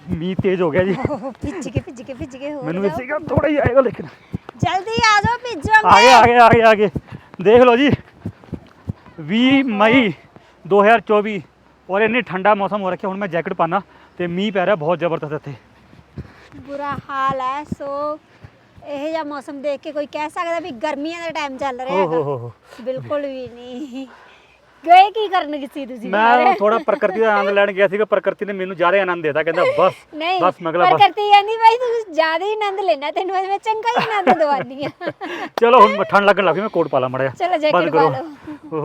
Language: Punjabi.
ਮੀਂਹ ਤੇਜ਼ ਹੋ ਗਿਆ ਜੀ। ਭਿੱਜ ਕੇ ਹੋ ਮੈਨੂੰ ਇਸੇ का थोड़ा ही आएगा लेकिन जल्दी आ जाओ भीजोगे। आगे देख लो जी 20 मई 2024 और इन्नी ठंडा मौसम हो रखा। हुण मैं जैकेट पाना ते मींह पै रहा बहुत ज़बरदस्त इत्थे। बुरा हाल है। सो ਇਹ ਜਿਹਾ ਮੌਸਮ ਦੇਖ ਕੇ ਕੋਈ ਕਹਿ ਸਕਦਾ ਵੀ ਗਰਮੀਆਂ ਦਾ ਟਾਈਮ ਚੱਲ ਰਿਹਾ ਹੈ? ਬਿਲਕੁਲ ਵੀ ਨਹੀਂ। ਗਏ ਕੀ ਕਰਨ ਗਏ ਤੁਸੀਂ? ਮੈਂ ਥੋੜਾ ਪ੍ਰਕਿਰਤੀ ਦਾ ਆਨੰਦ ਲੈਣ ਗਿਆ ਸੀਗਾ। ਪ੍ਰਕਿਰਤੀ ਨੇ ਮੈਨੂੰ ਜ਼ਿਆਦਾ ਆਨੰਦ ਦੇਤਾ। ਕਹਿੰਦਾ ਬਸ ਨਹੀਂ ਬਸ ਮਗਲਾ ਬਸ। ਪ੍ਰਕਿਰਤੀ ਕਹਿੰਦੀ ਬਾਈ ਤੂੰ ਜ਼ਿਆਦਾ ਹੀ ਆਨੰਦ ਲੈਣਾ, ਤੈਨੂੰ ਮੈਂ ਚੰਗਾ ਹੀ ਆਨੰਦ ਦਵਾਨੀ ਆ। ਚਲੋ ਹੁਣ ਠੰਡ ਲੱਗਣ ਲੱਗ ਗਈ, ਮੈਂ ਕੋਟ ਪਾ ਲਾ ਮੜਿਆ। ਚਲੋ ਜੈਕਟ ਪਾ ਲਓ।